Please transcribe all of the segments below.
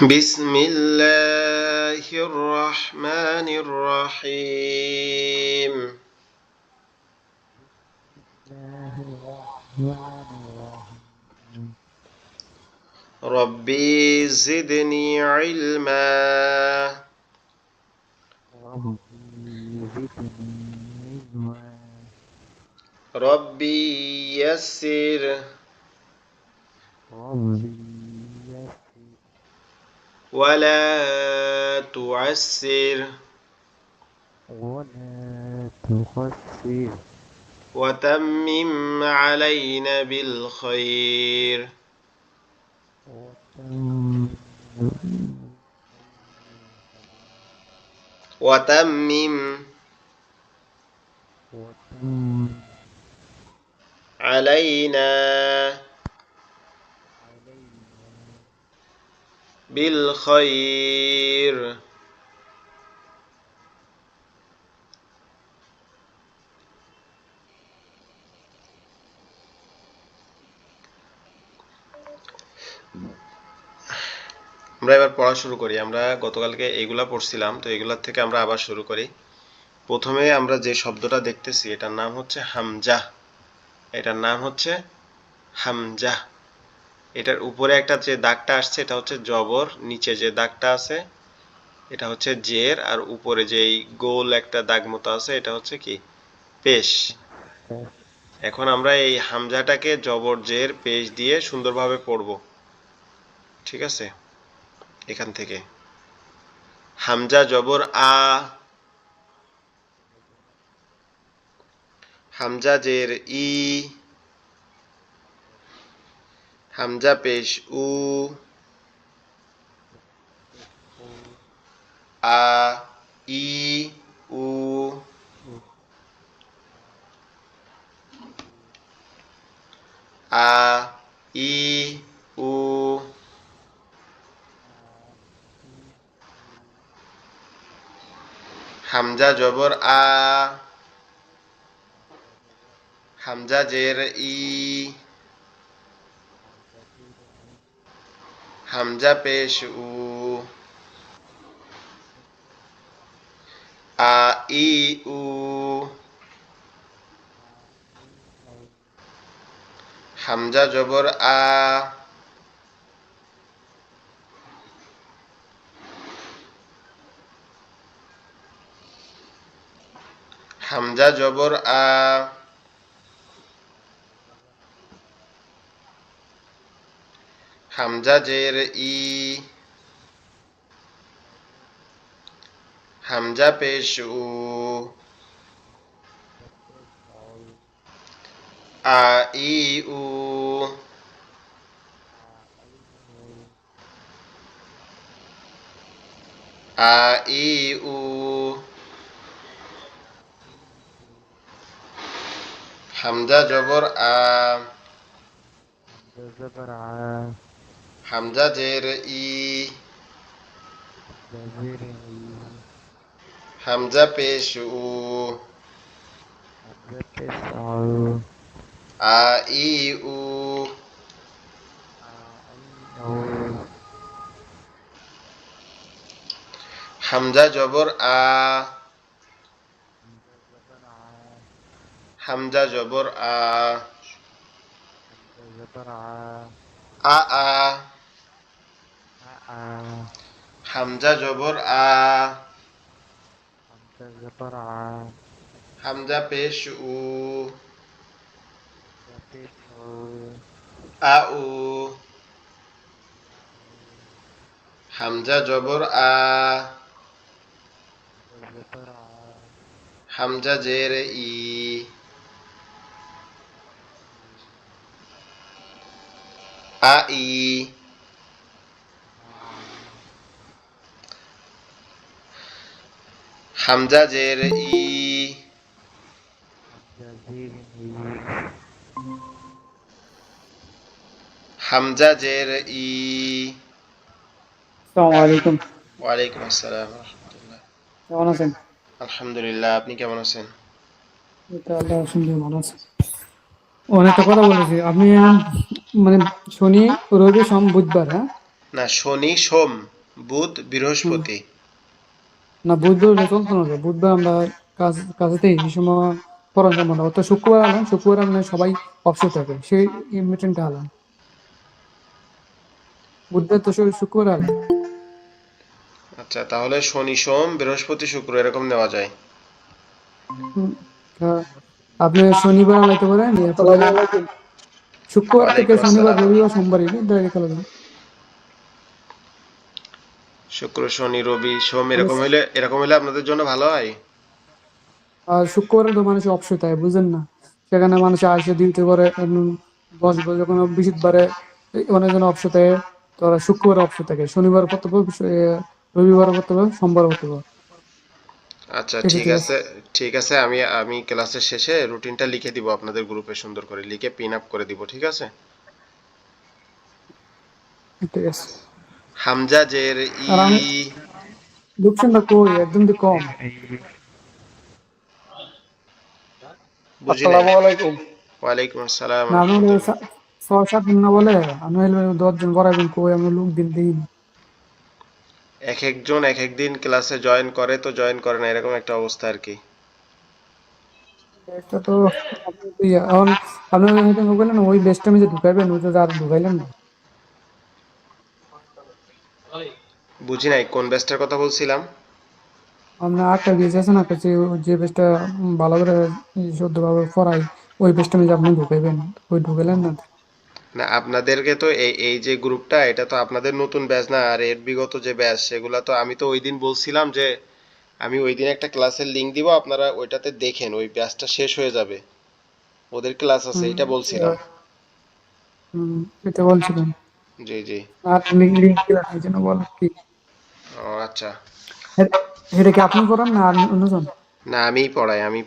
بسم الله الرحمن الرحيم الله الرحمن الرحيم ربي زدني علما ربي زدني علما ربي يسر ربي يسر ولا تعسر ولا تخسر وتمم علينا بالخير وتمم وتمم وتمم علينا علينا بالخير আমরা এবার পড়া শুরু করি। আমরা গতকালকে এগুলা পড়ছিলাম, তো এগুলার থেকে আমরা আবার শুরু করি। প্রথমে আমরা যে শব্দটা দেখতেছি এটার নাম হচ্ছে হামজা। এটার নাম হচ্ছে হামজা। এটার উপরে একটা যে দাগটা আসছে এটা হচ্ছে জবর, নিচে যে দাগটা আছে এটা হচ্ছে জের, আর উপরে যেই গোল একটা দাগ মতো আছে এটা হচ্ছে কি পেশ। এখন আমরা এই হামজাটাকে জবর জের পেশ দিয়ে সুন্দরভাবে পড়ব। ঠিক আছে, এখান থেকে হামজা জবর আ, হামজা জের ই, হামজা পেশ উ, আ ই উ, আ ই উ, হামজা জবর আ, হামজা জের ই, হামজা পেশ উ, আ ই উ, হামজা জবর আ, হামজা জবর আ, হামজা জের ই, হামজা পেশ উ, আ ই উ, আ ই উ, হামজা জবর আ, زبر হামজা জের ই, زبر হামজা পেশ উ, تسعة আ ই উ, হামজা জবর আ, হামজা জবর আ, আ আ, হামজা জবর আ, হামজা পেশ উ, আ উ, হামজা জবর আ, হামজা জের ই, আ ই, হামজা জের ই, হামজা জের ই। আসসালামু আলাইকুম। ওয়ালাইকুম আসসালাম রাহমাতুল্লাহ। কেমন আছেন? আলহামদুলিল্লাহ, আপনি কেমন আছেন? এই তো আল্লাহ শুনলে ভালো আছে। অনেকটা কথা বলেছি আপনি, মানে শনি রবি সোম বুধবার, হ্যাঁ না, শনি সোম বুধ হুম। বৃহস্পতি। না, বুধবার হলে চলতো না রে। বুধবার আমরা কাজেতেই এই সময় পড়ানো সম্ভব না। অর্থাৎ শুক্রবার আলাম, শুক্রবার মানে সবাই অবসর থাকে, সেই মিটিংটা আলাম। বুধবার তো শুক্রবার আলাম। আচ্ছা, তাহলে শনি সোম বৃহস্পতি শুক্র এরকম নেওয়া যায়। হুম, আহ, আপনি শনিবার আলাইতে পারেন, এরপরে শুক্রবার থেকে ওয়ালাইকুম শনিবার আসসালাম। রবিবার সোমবার ডাইরেক্ট আলাদা। শুক্র শনি রবি সোম মানে এরকম হইলে আপনাদের জন্য ভালো হয়। আর শুক্রবারে তো মানুষ অবসর থাকে, বুঝেন না? সেখানে মানুষ আসে ডিউটি করে, বসবে যখন বৃহস্পতিবারে অনেকজন অবসর থাকে। তো ওরা শুক্রবার অবসর থাকে, শনিবার করতে পারবে, রবিবার করতে পারবে, সোমবার করতে পারবে। আচ্ছা, এটা ঠিক ঠিক আছে। আছে। ঠিক আছে, আমি আমি ক্লাসের শেষে রুটিনটা লিখে দিব আপনাদের গ্রুপে, সুন্দর করে লিখে পিন আপ করে দিব, ঠিক আছে? ঠিক আছে। হামজা জের ই। আর আমি লোকসানটা কই একদম তো কম। বুঝি নাই। আসসালামু আলাইকুম। ওয়ালাইকুম আসসালাম না আমি হলে রহমতুল্লাহ। 6-7 দিন না বলে, আমি হলে 10 জন পড়াইবেন, কই আমি লোক দিন দিন। এক একজন এক একদিন ক্লাসে জয়েন করে তো জয়েন করে না, এরকম একটা অবস্থা আর কি। এটা তো আপনি এখন আপনি হয়তো বললেন ওই বেস্ট টাইমে যে ঢুকাইবেন, ওই তো আর ঢুকাইলেন না। বুঝি নাই কোন ব্যাচটার কথা বলছিলাম। আমরা আটটা বেজ আছে না, কাছে যে বেজটা ভালো করে শুদ্ধভাবে পড়াই, ওই বেজটা যে আপনি ঢুকাইবেন, ওই ঢুকাইলেন না। না, আপনাদেরকে তো এই এই যে গ্রুপটা, এটা তো আপনাদের নতুন ব্যাচ না, আর এর বিগত যে ব্যাচ সেগুলা তো আমি তো ওই দিন বলছিলাম যে আমি ওই দিন একটা ক্লাসের লিংক দিব, আপনারা ওইটাতে দেখেন, ওই ব্যাচটা শেষ হয়ে যাবে, ওদের ক্লাস আছে, হুম, এটা বলছিলাম। হুম, এটা বলছিলেন। জি জি। আর লিঙ্ক দিলেন এই জন্য বল কি। ও আচ্ছা। এটা কি আপনি করান না আর অন্যজন? না, আমি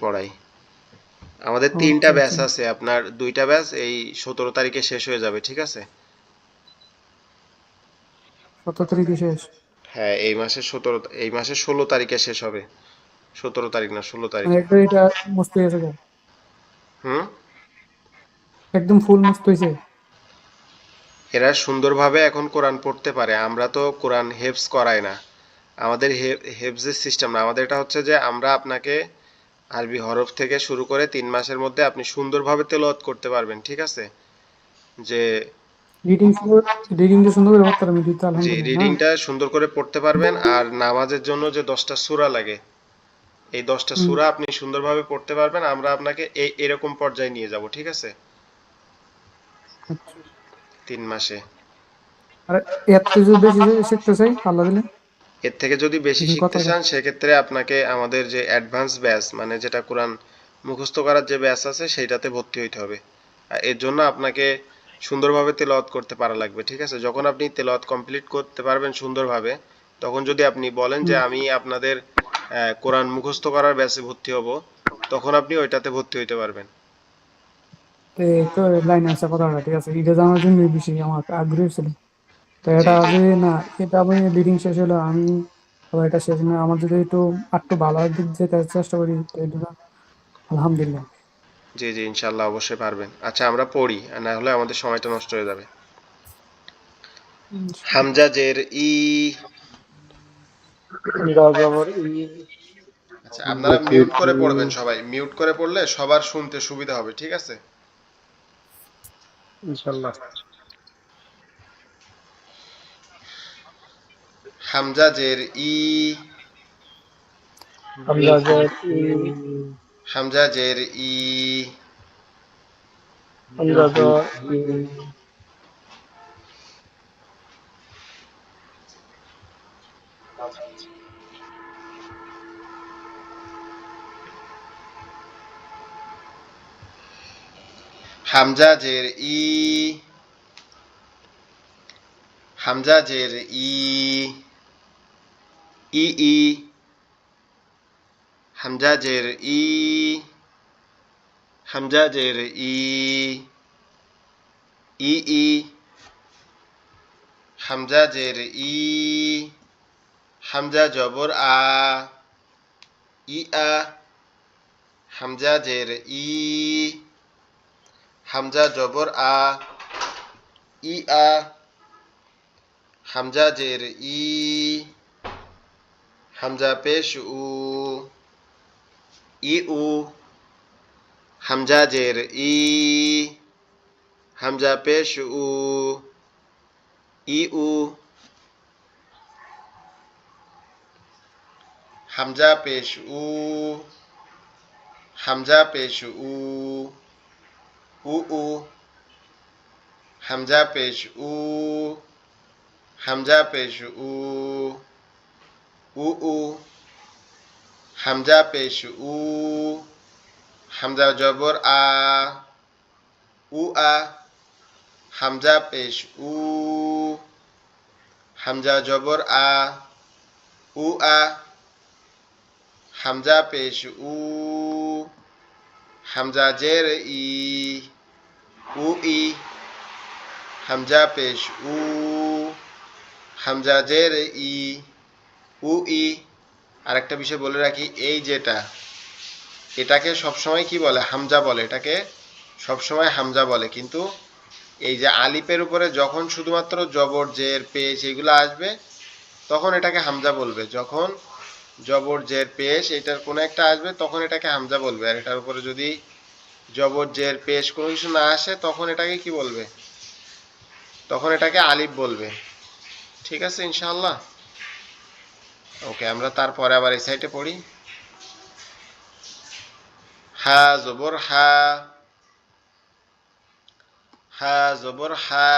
পড়াই। আমাদের ও, তিনটা আচ্ছা ব্যাচ আচ্ছা। আছে, আপনার দুইটা ব্যাচ এই 17 তারিখে শেষ হয়ে যাবে, ঠিক আছে? 17 তারিখে শেষ? হ্যাঁ, এই মাসের 16 তারিখে শেষ হবে। 17 তারিখ না, 16 তারিখ। মানে একদম এটা মস্ত হয়েছে গো। হুম। একদম ফুল মস্ত হয়েছে। এরা সুন্দরভাবে এখন কোরআন পড়তে পারে, আমরা তো কোরআন হেফজ করাই না। আমাদের হেফজের সিস্টেম না, আমাদের এটা হচ্ছে যে আমরা আপনাকে আরবি হরফ থেকে শুরু করে 3 মাসের মধ্যে আপনি সুন্দরভাবে তেলাওয়াত করতে পারবেন, ঠিক আছে? যে রিডিং সুন্দর, রিডিংটা সুন্দর করে করতে পারবেন, কিন্তু যে আলহামদুলিল্লাহ না। রিডিংটা সুন্দর করে পড়তে পারবেন, আর নামাজের জন্য যে 10টা সূরা লাগে, এই 10টা হুম, সূরা আপনি সুন্দরভাবে পড়তে পারবেন, আমরা আপনাকে এরকম পর্যায়ে নিয়ে যাব, ঠিক আছে? আচ্ছা। 3 মাসে। আর এত যদি বেশি শিখতে চাই আল্লাহ দিলে, এর থেকে যদি বেশি কিছু শিখতে কথা চান সেক্ষেত্রে আপনাকে আমাদের যে অ্যাডভান্স ব্যাচ, মানে যেটা কোরআন মুখস্থ করার যে ব্যাচ আছে সেইটাতে ভর্তি হইতে হবে। আর এর জন্য আপনাকে সুন্দরভাবে তেলাওয়াত করতে পারা লাগবে, ঠিক আছে? যখন আপনি তেলাওয়াত কমপ্লিট করতে পারবেন সুন্দরভাবে, তখন যদি আপনি বলেন যে হুম, আমি আপনাদের কোরআন মুখস্থ করার ব্যাচে ভর্তি হব, তখন আপনি ওইটাতে ভর্তি হইতে পারবেন। তো লাইনে আসা কথাটা ঠিক আছে, এটা জানার জন্য বেশি আমার আগ্রহ ছিল। তো জি এটা জি। যে না, এটা আমি রিডিং শেষ হলো, আমি আবার এটা শেষ না, আমার যদি একটু একটু ভালো দিক যেতে চেষ্টা করি তো এটা আলহামদুলিল্লাহ। জি জি, ইনশাল্লাহ অবশ্যই পারবেন। আচ্ছা, আমরা পড়ি, আর না হলে আমাদের সময়টা নষ্ট হয়ে যাবে। হামজা জের ই। ইরা জবর ই, আচ্ছা, আপনারা হামজাতুল মিউট করে ই। পড়বেন, সবাই মিউট করে পড়লে সবার শুনতে সুবিধা হবে, ঠিক আছে? ইনশাআল্লাহ। হামজা জের ই। হামজাতুল ই, হামজা জের ই। হামজাতুল ই। হামজা জের ই। হামজা জের ই। ই ই। হামজা জের ই। হামজা জের ই। ই ই। হামজা জের ই। হামজা জবর আ। ই আ। হামজা জের ই। হামজা জবর আ। ই আ। হামজা জের ই, হামজা পেশ উ, ই উ, হামজা জের ই, হামজা পেশ উ, ই উ, হামজা পেশ উ, হামজা পেশ উ, উ উ, হামজা পেশ উ, হামজা পেশ উ, উ উ, হামজা পেশ উ, হামজা জবর আ, উ আ, হামজা পেশ উ, হামজা জবর আ, উ আ, হামজা পেশ উ, হামজা জের ই, উ ই, হামজা পেশ উ, হামজা জের ই, উ ই। আরেকটা বিষয় বলে রাখি, এই যেটা, এটাকে সবসময় কি বলে? হামজা বলে। এটাকে সবসময় হামজা বলে, কিন্তু এই যে আলিফের উপরে যখন শুধুমাত্র জবর জের পেশ এগুলো আসবে তখন এটাকে হামজা বলবে। যখন জবর জের পেশ এটার কোনো একটা আসবে তখন এটাকে হামজা বলবে। আর এটার উপরে যদি জবর জের পেশ কোনো কিছু না আসে তখন এটাকে কি বলবে? তখন এটাকে আলিফ বলবে। ঠিক আছে ইনশাআল্লাহ? ওকে, আমরা তারপরে আবার এই সাইডে পড়ি। হা জবর হা, হা জবর হা,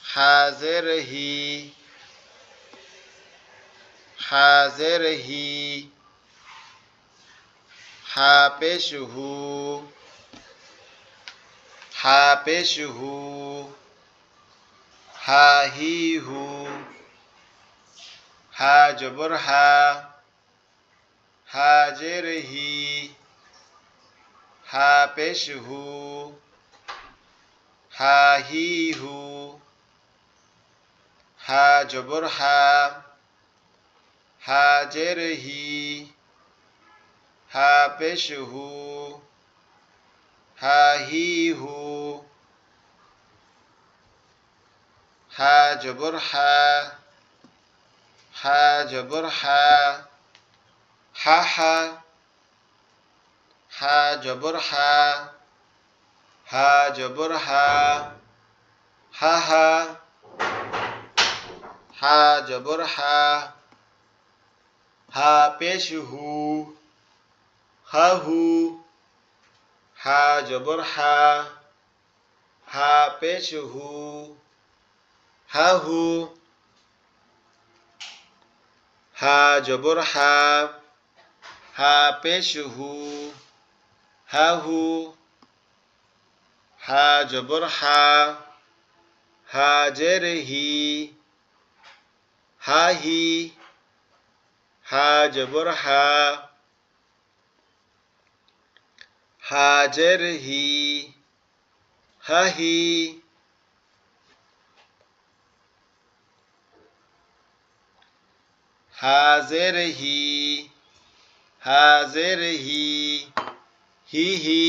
হা জের হি, হা জের হি, হা পেশ হু, হা পেশ হু, হা হি হু, হা জবর হা, হা জের হি, হা পেশ হু, হা হি হু, হা জবর হা, হা জের হি, হা পেশ হু, হা হি হু, হা জবর হা, হা জবর হা, হা হা, হা জবর হা, হা জবর হা, হা হা, হা জবর হা, হা পেশ হু, হা হু, হা জবর হা, হা পেশ হু, হা হু, হা জবর হা, হা পেশ হু, হা হু, হা জবর হা, হা জের হি, হা হি, হা জবর হা, হা জের হি, হা হি, হা জের হি, হা জের হি, হি হি,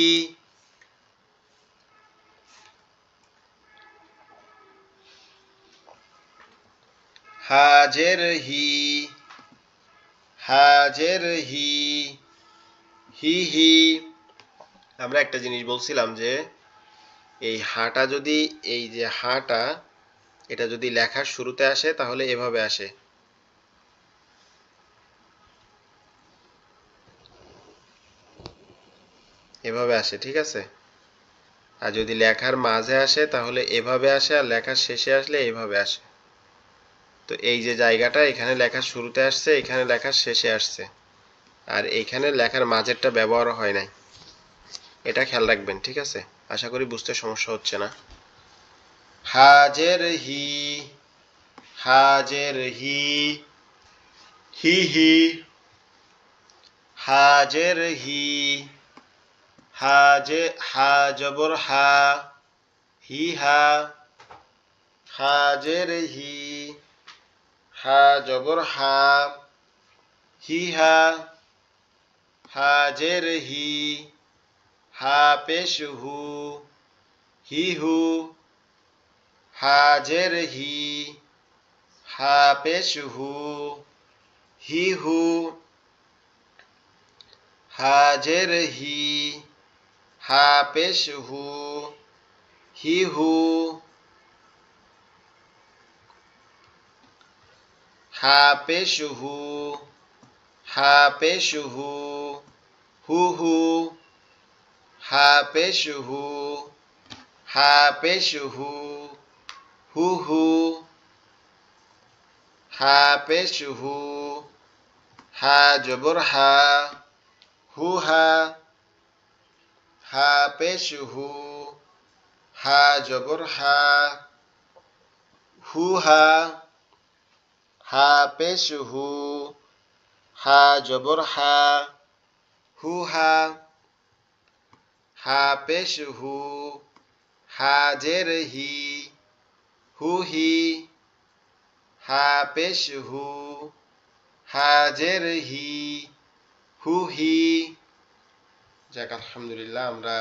হা জের হি, হা জের হি, হি হি। আমরা একটা জিনিস বলছিলাম যে এই হাটা যদি, এই যে হাটা, এটা যদি লেখার শুরুতে আসে তাহলে এভাবে আসে, এভাবে আসে, ঠিক আছে? আর যদি লেখার মাঝে আসে তাহলে এভাবে আসে, আর লেখার শেষে আসলে এইভাবে আসে। তো এই যে জায়গাটা, এখানে লেখার শুরুতে আসছে, এখানে লেখার শেষে আসছে, আর এইখানে লেখার মাঝেরটা ব্যবহার হয় নাই। এটা খেয়াল রাখবেন, ঠিক আছে? আশা করি বুঝতে সমস্যা হচ্ছে না। হাজের হি, হাজের হি, হি হি, হাজের হি, হাজে, হা জবর হা, হি হা, হাজের হি, হা জবর হা, হি হা, হাজের হি, হা পেশ হু, হি হু, হাজের হি, হা পেশ হু, হি হু, হাজের হি, হা পেশ হু, হি হু, হা পেশ হু, হা পেশ হু, হু হু, হা পেশ হু, হা পেশ হু, হু হু, হা পেশ হু, হা জবর হা, হু হা, হা পেশ হু, হা জবর হা, হু হা, হা পেশ হু, হা জবর হা, হু হা, হা পেশ হু, হা জের হি, হু হি, হা পেশ হু, হা জের হি, হু হি। যাক আলহামদুলিল্লাহ, আমরা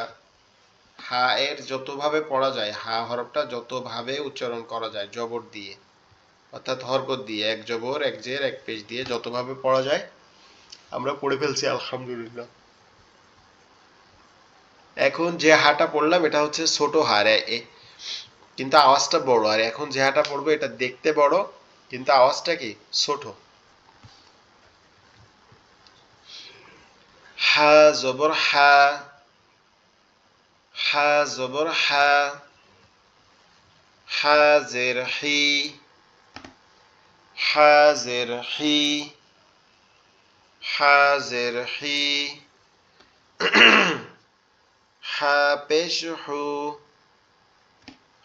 হা এর যতভাবে পড়া যায়, হা হরফটা যতভাবে উচ্চারণ করা যায় জবর দিয়ে, অর্থাৎ হরকত দিয়ে, এক জবর এক জের এক পেশ দিয়ে যতভাবে পড়া যায় আমরা পড়ে ফেলছি আলহামদুলিল্লাহ। এখন যে হাটা পড়লাম এটা হচ্ছে ছোট হার, কিন্তু আওয়াজটা বড়। আর এখন যে হাটা পড়বো এটা দেখতে বড় কিন্তু আওয়াজটা কি ছোট। হা জবর হা, হা জবর হা, হা জের হি, হা জের হি, হা জের হি, হা পেশ হু,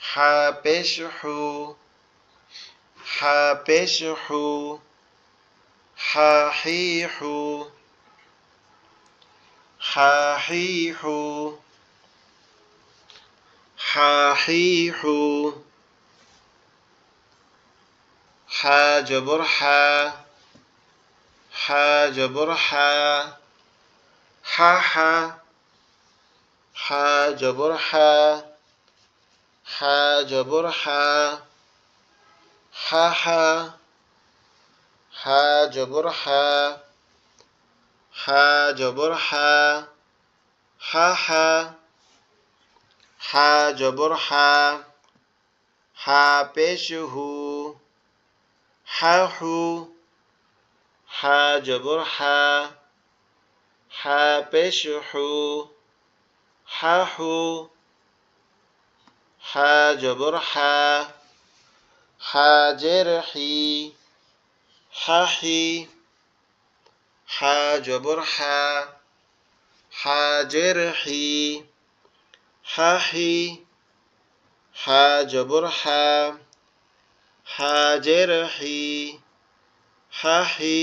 হা পেশ হু, হা পেশ হু, হা হি হু, হা হি হু, হা হি হু, হা জবর হা, হা জবর হা, হা হা, হা জবর হা, হা জবর হা, হা হা, হা জবর হা, হা জবর হা, হা হা, হা জবর হা, হা পেশ হু, হা হু, হা জবর হা, হা পেশ হু, হা হু, হা জবর হা, হা জের হি, হা হি, হা জবর হা, হা জের হি, হা হি, হা জবর হা, হা জের হি, হা হি,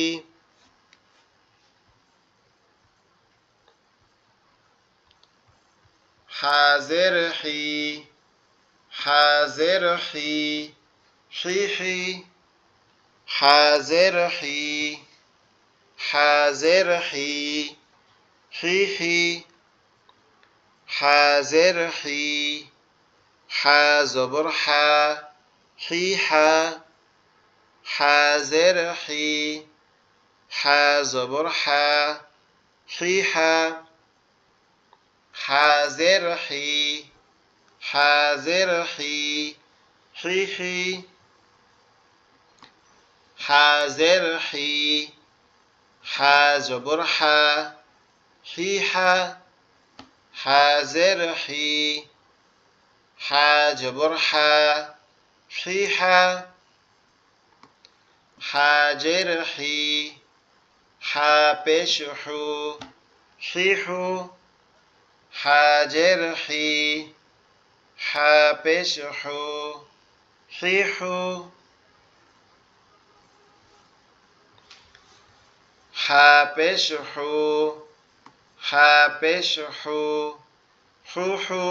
হা জের হি, হা জের হি, হি হি, হা জের হি, হা জের হি, হি হি, হা জের হি, হা জবর হা, হি হা, হা জের হি, হা জবর হা, হি হা, হা জের হি, হা জের হি, হি হি, হা জের হি, হা জবর হা, হি হা, হা জের হি, হা জবর হা, হি হা, হা জের হি, হা পেশ হু, হি হু, হা জের হি, হা পেশ হু, হি হু, হা পেশ হু, হা পেশ হু, হু হু,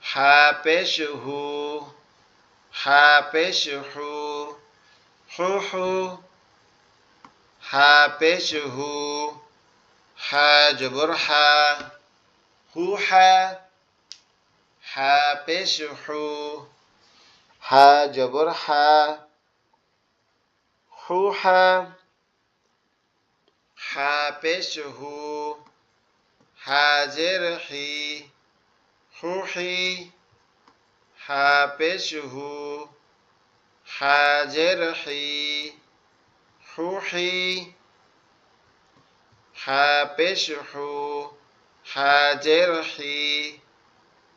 হা পেশ হু, হা পেশ হু, হু হু, হা পেশ হু, হা জবর হা, হু হা, হা পেশ হু, হা জবর হা, হু হা, হা পেশ হু, হা জের হি, হু হি, হা পেশ হু, হা জের হি, হু হি, হা পেশ হু, হা জের হি,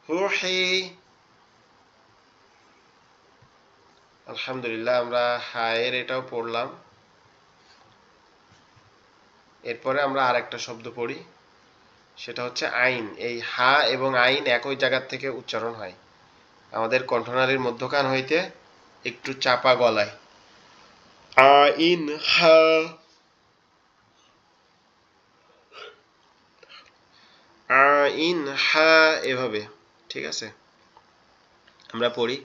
হু হি। আলহামদুলিল্লাহ, আমরা হায়ের এটাও পড়লাম। এরপরে আমরা আরেকটা শব্দ পড়ি, সেটা হচ্ছে আইন। এই হা এবং আইন একই জায়গার থেকে উচ্চারণ হয়, আমাদের কণ্ঠনালীর মধ্যখান হইতে একটু চাপা গলায়। আইন হা, আইন হা, এভাবে। ঠিক আছে, আমরা পড়ি।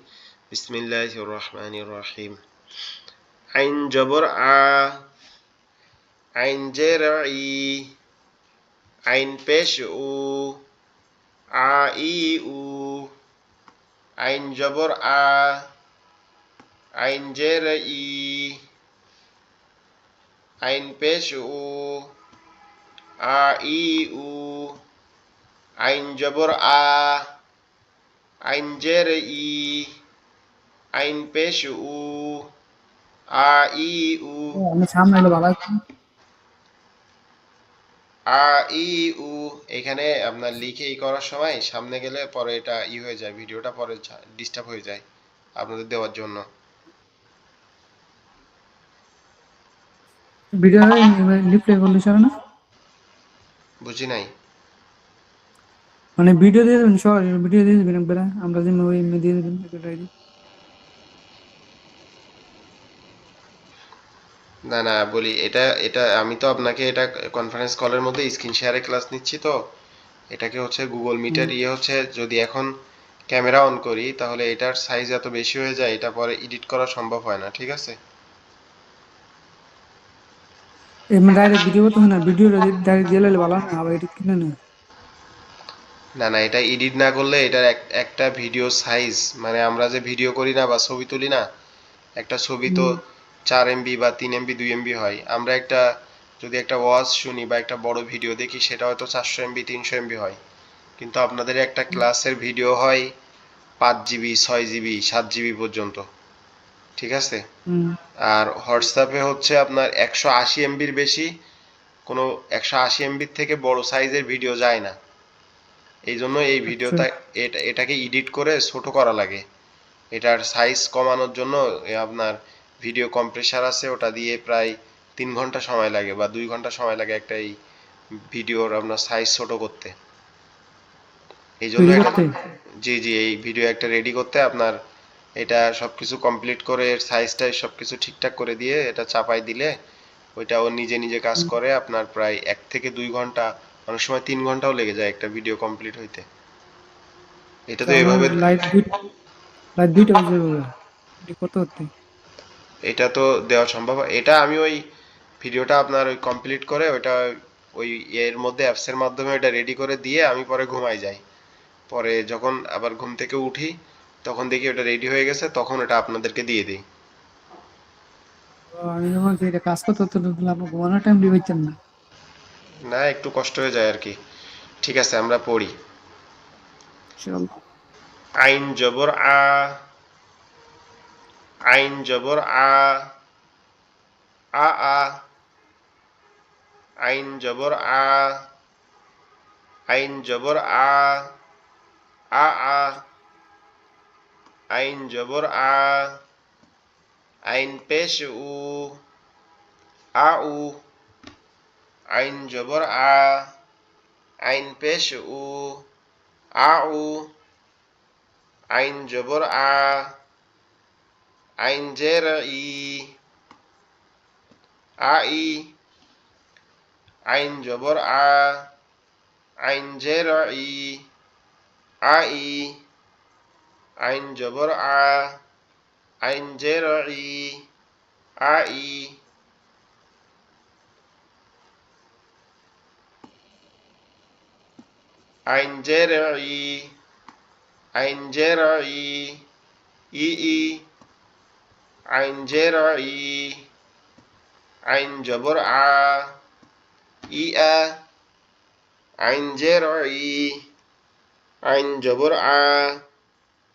বিসমিল্লাহির রহমানির রহিম। আইন জবর আ, আইন জের ই, আইন পেশ উ, আ ই উ, আইন জবর আ, আইন জের ই, আইন পেশ উ, আ ই উ, আইন জবর আ, আইন জের ই, আইন পেশ উ, আ ই উ, আমি সামনে এলে ভালো হতো। আ ই উ। এখানে আপনার লিখে করার সময় সামনে গেলে পরে এটা হয়ে যায়, ভিডিওটা পরে ডিস্টার্ব হয়ে যায় আপনাদের দেওয়ার জন্য। ভিডিও রিপ্লে করলে চলে না? বুঝি নাই। মানে ভিডিও দিয়ে দেবেন, সরাসরি ভিডিও দিয়ে দেবেন একবারে, আমরা যেমন ওই এমনি দিয়ে দেবেন একবারে। না না, বলি এটা এটা আমি তো আপনাকে এটা কনফারেন্স কলের মধ্যে স্ক্রিন শেয়ারে ক্লাস নিচ্ছি, তো এটাকে হচ্ছে গুগল মিটের হচ্ছে, যদি এখন ক্যামেরা অন করি তাহলে এটার সাইজ এত বেশি হয়ে যায়, এটা পরে এডিট করা সম্ভব হয় না। ঠিক আছে? এমনি ডাইরেক্ট ভিডিও করতে হয় না, ভিডিও ডাইরেক্ট দিয়ে লাইলে ভালো না, আবার এডিট কিনে নেই। না না, এটা এডিট না করলে এটার একটা ভিডিও সাইজ, মানে আমরা যে ভিডিও করি না বা ছবি তুলি না, একটা ছবি তো 4 MB বা 3 MB 2 MB হয়। আমরা যদি একটা ওয়াজ শুনি বা একটা বড় ভিডিও দেখি, সেটা হয়তো 400 MB 300 MB হয়। কিন্তু আপনাদের একটা ক্লাসের ভিডিও হয় 5 GB 6 GB 7 GB পর্যন্ত। ঠিক আছে? হুম। আর হোয়াটসঅ্যাপে হচ্ছে আপনার 180 MBর বেশি, কোনো 180 MBর থেকে বড় সাইজের ভিডিও যায় না। এই জন্য এই আচ্ছা। ভিডিওটা এটাকে এডিট করে ছোট করা লাগে। এটার সাইজ কমানোর জন্য আপনার ভিডিও কম্প্রেসার আছে, ওটা দিয়ে প্রায় 3 ঘন্টা সময় লাগে বা 2 ঘন্টা সময় লাগে একটা এই ভিডিওর আপনার সাইজ ছোট করতে। এই জন্য তৈরি এটা, করতে। জি জি, এই ভিডিও একটা রেডি করতে আপনার এটা সবকিছু কমপ্লিট করে সাইজটা সবকিছু ঠিকঠাক করে দিয়ে এটা চাপাই দিলে ওইটা ও নিজে নিজে কাজ করে। আপনার প্রায় 1 থেকে 2 ঘন্টা, অনেক সময় 3 ঘন্টাও লেগে যায় একটা ভিডিও কমপ্লিট হইতে। এটা তো আমার এভাবে, লাইট দুইটা বাজে এডিট করতে করতে। এটা তো দেওয়া সম্ভব। এটা আমি ওই ভিডিওটা আপনার ওই কমপ্লিট করে ওইটা ওই এর মধ্যে অ্যাপসের মাধ্যমে ওইটা রেডি করে দিয়ে আমি পরে ঘুমাই যাই। পরে যখন আবার ঘুম থেকে উঠি তখন দেখি ওটা রেডি হয়ে গেছে, তখন এটা আপনাদেরকে দিয়ে দিই। আমি যখন এটা কাজ করতে করতে দেখলাম, আমার ঘুমানোর টাইম দিয়ে হইতেন না। না, একটু কষ্ট হয়ে যায় আর কি। ঠিক আছে, আমরা পড়ি। চল। আইন জবর আ, আইন জবর আ, আ আ, আইন জবর আ, আইন জবর আ, আ আ, আইন জবর আ, আইন পেশ উ, আ উ, আইন জবর আ, আইন পেশ উ, আ উ, আইন জবর আ, আইন জের ই, আ ই, আইন জবর আ, আইন জের ই, আ ই, আইন জবর আ, আইন জের ই, আ ই, আইন জের ই, আইন জের ই, ই ই আইন জের ই আইন জবর আ ই আ আইন জের ই আইন জবর আ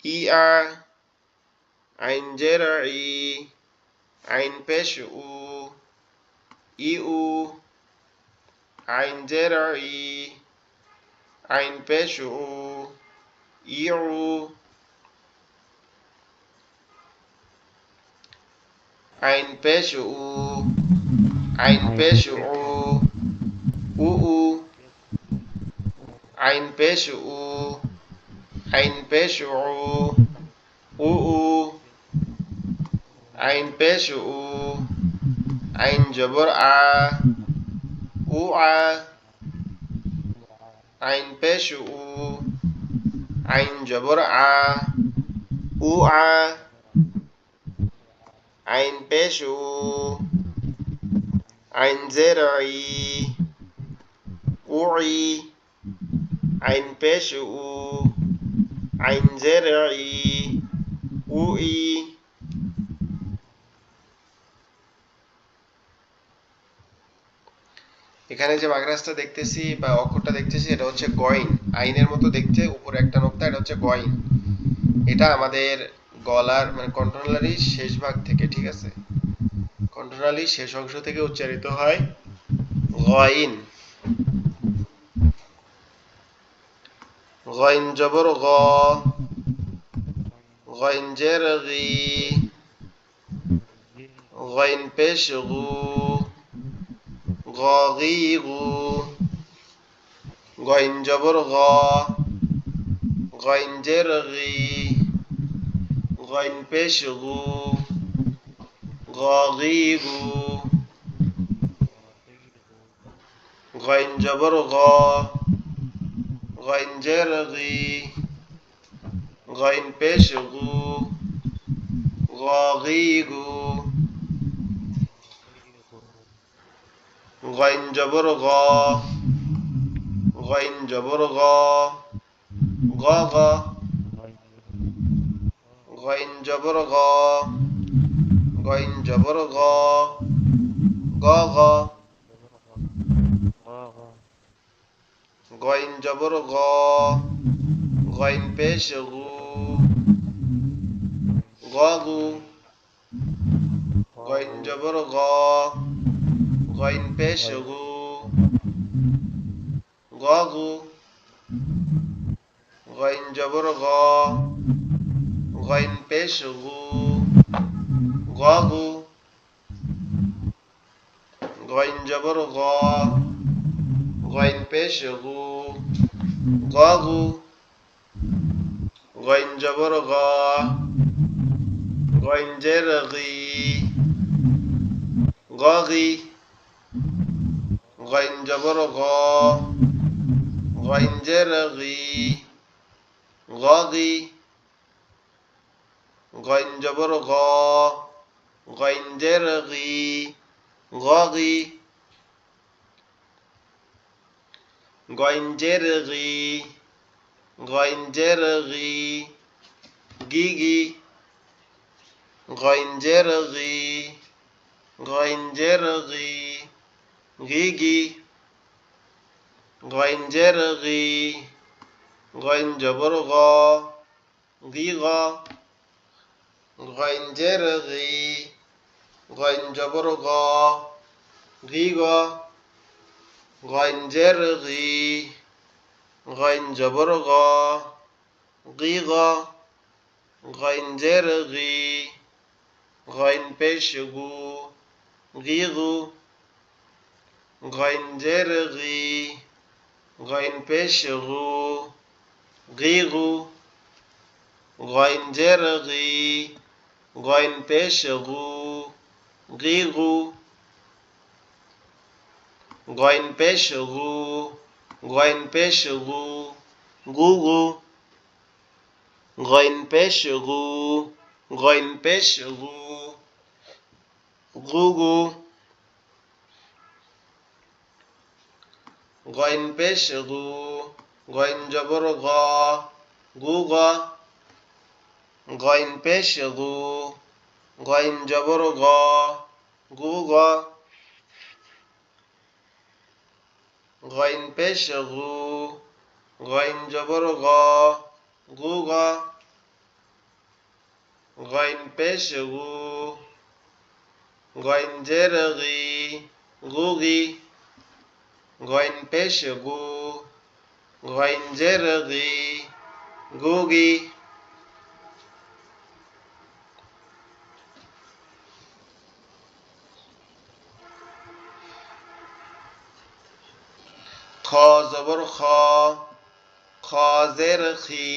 ই আ আইন জের ই আইন পেশ উ ই উ আইন জের ই আইন পেশ উ ই উ আইন পেশ উ আইন পেশ উ উ উ আইন পেশ উ আইন পেশ উ উ উ আইন পেশ উ আইন জবর আ উ আ আইন পেশ উ আইন জবর আ উ আ আইন পেশ উ আইন জের ই উ ই আইন পেশ উ আইন জের ই উ ই এখানে যে বাগরাজটা দেখতেছি বা অক্ষরটা দেখতেছি এটা হচ্ছে গইন আইনের মতো দেখতে উপরে একটা নোক্তা এটা হচ্ছে গইন এটা আমাদের গলার মানে কন্ট্রোলারি শেষ ভাগ থেকে ঠিক আছে কন্ট্রোলারি শেষ অংশ থেকে উচ্চারিত হয় গইন গইন জবর গ গইন জের গি গইন পেশ গু গ গি গু গইন জবর গ গইন জের গি গইন পেশ গু গ গি গু গইন জবর গ গইন জের গি গইন পেশ গু গ গি গু গইন জবর গ গইন জবর গ গ গ গইন জবর গ গইন জবর গ গ গ গইন জবর গ গইন পেশ গু গ গু গইন জবর গ গইন পেশ গু গ গু গইন জবর গ গইন পেশ গু গ গু গইন জবর গ গইন পেশ গু গ গু গইন জবর গ গইন জের গি গ গি গইন জবর গ গইন জের গি গ গি গইন জবর গ গইন জের গি গ গি গইন জের গি গইন জের গি গি গি গইন জের গি গইন জের গি গি গি গইন জের গি গইন জবর গ গি গ গইন জের গি গইন জবর গ গি গ গইন জের গি গইন জবর গ গি গ গইন জের গি গইন পেশ গু গি গু গইন জের গি গইন পেশ গু গি গু গইন জের গি গইন পেশ গু গি গু গইন পেশ গু গইন পেশ গু গু গু গইন পেশ গু গইন পেশ গু গু গু গইন পেশ গু গইন জবর গ গু গ গইন পেশ গু, গইন জবর গ, গু গ, গইন পেশ গু, গইন জবর গ, গু গ, গইন পেশ গু, গইন জের গি, গু গি, গইন পেশ গু, গইন জের গি, গু গি, খ জবর খ, খ জের খি,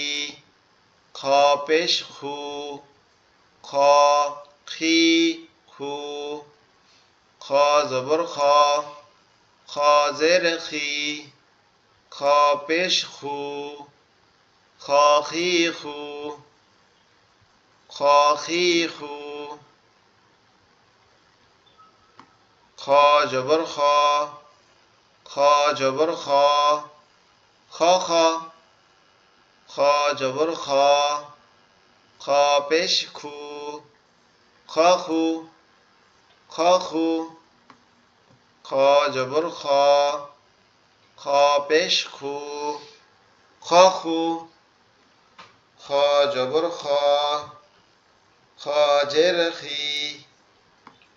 খ পেশ খু, খ খি খু, খ জবর খ, খ জের খি, খ পেশ খু, খ খি খু, খ খি খু, খ জবর খ, খ জবর খ, খ খ, খ জবর খ, খ পেশ খু, খ খু, খ খু, খ জবর খ, খ পেশ খু, খ খু, খ জবর খ, খ জের খি,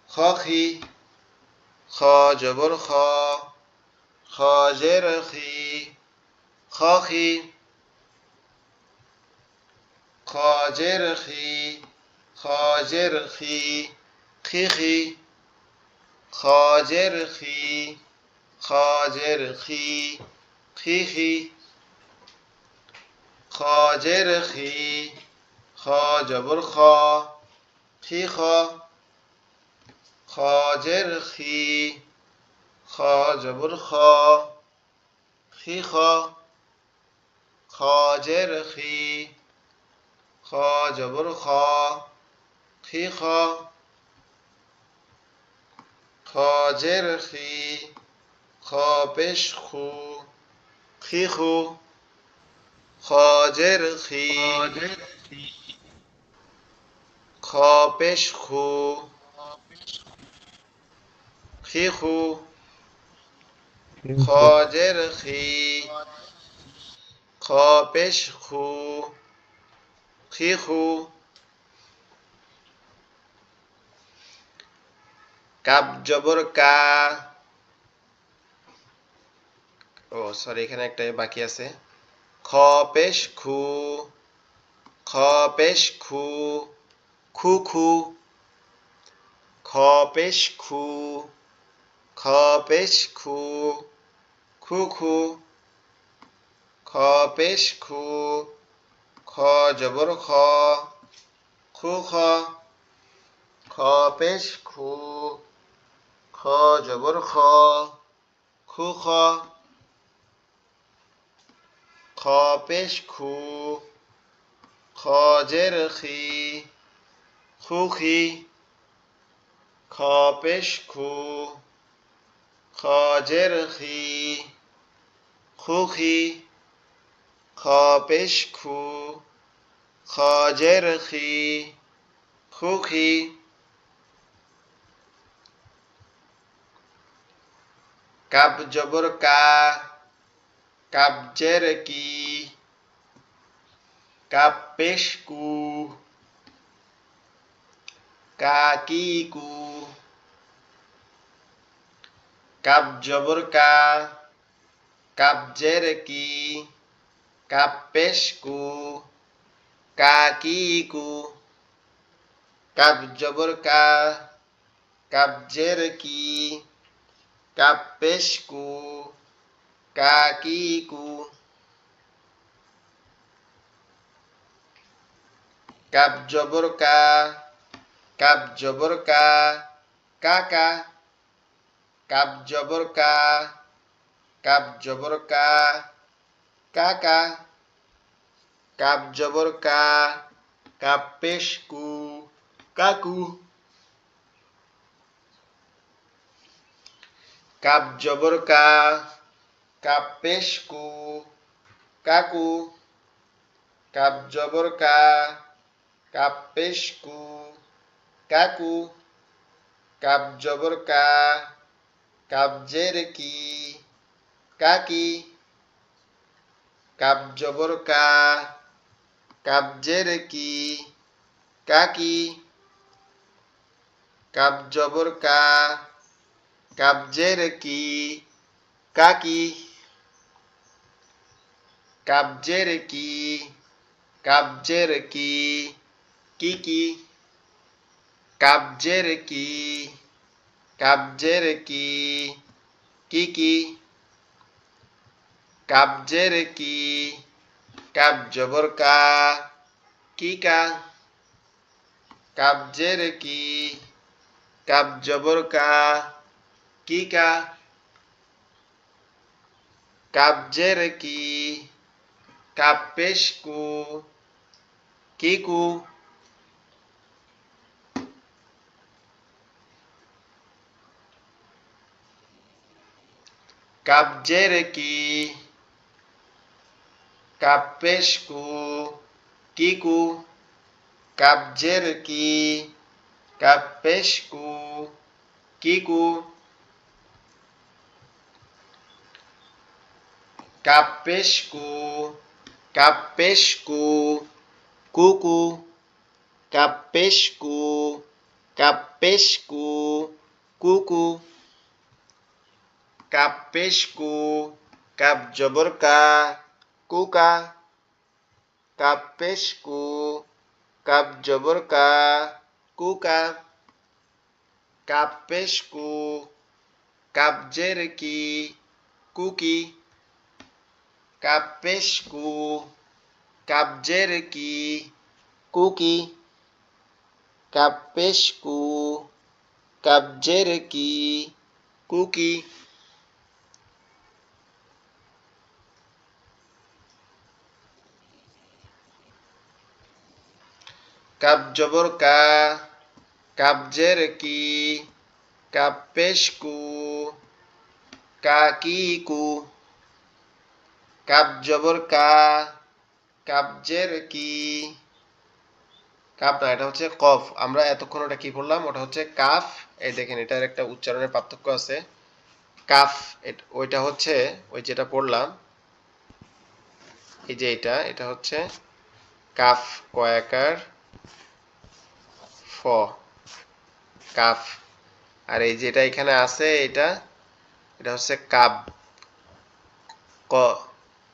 খ খি, খ জবর খ, খ জের খি, খ খি, খ জের খি, খ জের খি, খি খি, খ জের খি, খ জের খি, খি খি, খ জের খি, খ জবর খ, খি খ, খ জের খি, খ জবর খ, খি খ, খ জের খি, খ জবর খ, খি খ, খ জের খি, খ পেশ খু, খি খু, খ জের খি, খ পেশ খু, খি খু, খ জের খি, খ পেশ খু, খি খু, কাপ জবর কা, ও সরি এখানে একটা বাকি আছে, খ পেশ খু, খ পেশ খু, খু খু, খ পেশ খু, খ পেশ খু, খু খু, খ পেশ খু, খ জবর খ, খু খ, খ পেশ খু, খ জবর খ, খু খ, খ পেশ খু, খ জের খি, খু খি, খ পেশ খু, খ জের খি, খু খি, খ পেশ খু, খ জের খি, খু খি, কাপ জবর কা, কাপ জের কি, কাপ পেশ কু, কা কি কু, কাপ জবর কা, কাপ জের কি, কাপ পেশ কু, কা কি কু, কাপ জবর কা, কাপ জের কি, কাপ পেশ কু, কা কি কু, কাপ জবর কা, কাপ জবর কা, কাকা, কাপ জবর কা, কাপ জবর কা, কাকা, কাপ জবর কা, কাপ পেশ কু, কাকু, কাপ জবর কা, কাপ পেশ কু, কাকু, কাপ জবর কা, কাপ পেশ কু, কাকু। কাপ জবর কা, কাপ জের কি, কাকি। কাপ জবর কা, কাপ জের কি, কাকি। কাপ জবর কা, কাপ জের কি, কাকি। কাপ জের কি, কাপ জের কি, কিকি। কাপ জের কি, কাপ জের কি, কিকি। কাপ জের কি, কাপ জবর কা, কিকা। কাপ জের কি, কাপ জবর কা, কিকা। কাপ জের কি, কাপ পেশ কু, কিকু। কাপ জের কি, কাপ পেশ কু, কিকু। কাপ জের কি, কাপ পেশ কু, কিকু। কাপ পেশ কু, কাপ পেশ কু, কুকু। কাপ পেশ কু, কাপ পেশ কু, কুকু। কাপ পেশ কু, কাপ জবর কা, কুকা। কাপ পেশ কু, কাপ জবর কা, কুকা। কাপ পেশ কু, কাপ জের কি, কুকি। কাপ পেশ কু, কাপ জের কি, কুকি। কাপ পেশ কু, কাপ জের কি, কুকি। কাপ জবর কা, কাপ জের কি, কাপ পেশ কু, কাকিকু। কাপ জবর কা, কাপ জের কি, কাপ না, এটা হচ্ছে কফ। আমরা এতক্ষণ ওটা কি বললাম, ওটা হচ্ছে কাফ। এই দেখেন, এটার একটা উচ্চারণের পার্থক্য আছে। কাফ ওইটা হচ্ছে ওই যেটা পড়লাম, এই যে এটা হচ্ছে কাফ কয়াকার ফ, কাফ। আর এই যেটা এখানে আছে এটা, এটা হচ্ছে কাব, ক,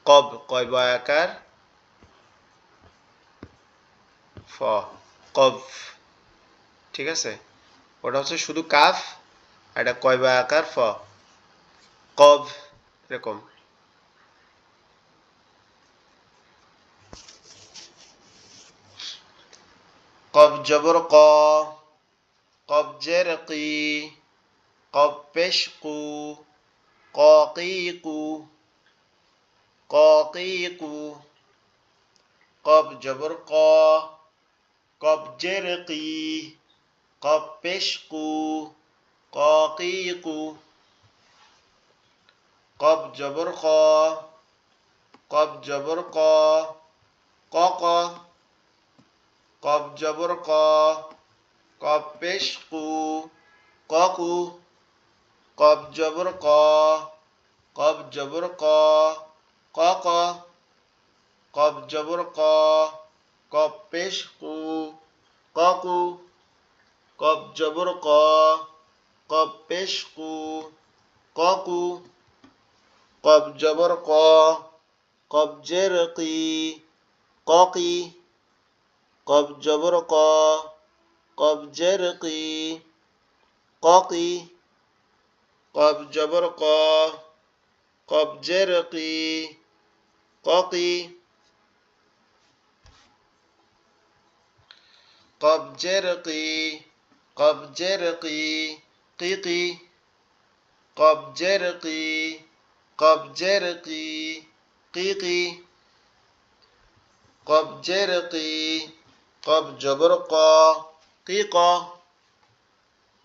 কব কয় বয়াকার ফ, কব। ঠিক আছে, ওটা হচ্ছে শুধু কাফ, আর এটা কয় বয়াকার ফ, কব। এরকম। কব জবর ক, কব জের কি, কব পেশ কু, ককিকু। ককিকু। কব জবর ক, কব জের কি, কব পেশ কু, ককিকু। কব জবর ক, কব জবর ক, কক। কব জবর ক, কব পেশ কু, ককু। কব জবর ক, কব জবর ক, কক। কব জবর ক, কব পেশ কু, ককু। কব জবর ক, কব পেশ কু, ককু। কব জবর ক, কব জের কি, ককি। কব জবর ক, কব জের কি, ককি। কব জবর ক, কব জের কি, ককি। কব জের কি, কব জের কি, কিকি। কব জের কি, কব জের কি, কিকি। কব জের কি, কব জবর ক, কিক।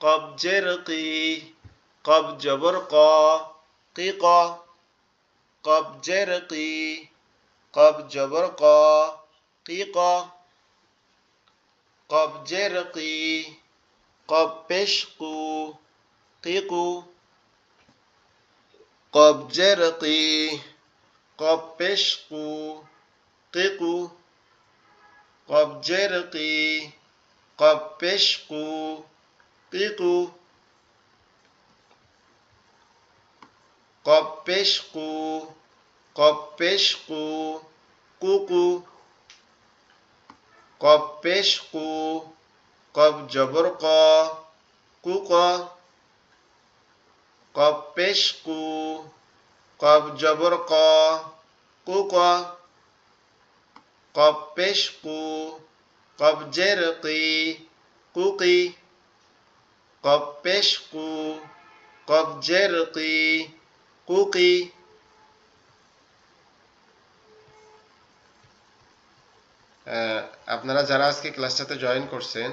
কব জের কি, কব জবর ক, কিক। কব জের কি, কব জবর ক, কিক। কফ জের কি, কফ পেশ কু, কিকু, কফ জের কি, কফ পেশ কু, কিকু, কফ জের কি, কফ পেশ কু, কিকু, কফ পেশ কু, কফ পেশ কু, কুকু, কফ পেশ কু, কফ জবর ক, কুক, কফ পেশ কু, কফ জবর ক, কুক, কফ পেশ কু, কফ জের কি, কুকি, কফ পেশ কু, কফ জের কি, কুকি। আপনারা যারা আজকে ক্লাসটাতে জয়েন করছেন,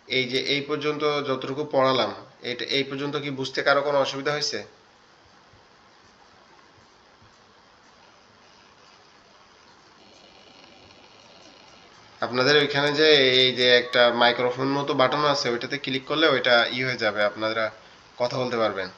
এই যে এই পর্যন্ত যতটুকু পড়ালাম, এটা এই পর্যন্ত কি বুঝতে কারো কোনো অসুবিধা হয়েছে? আপনাদের ওইখানে যে এই যে একটা মাইক্রোফোন মতো বাটন আছে, ওইটাতে ক্লিক করলে ওইটা হয়ে যাবে, আপনারা কথা বলতে পারবেন।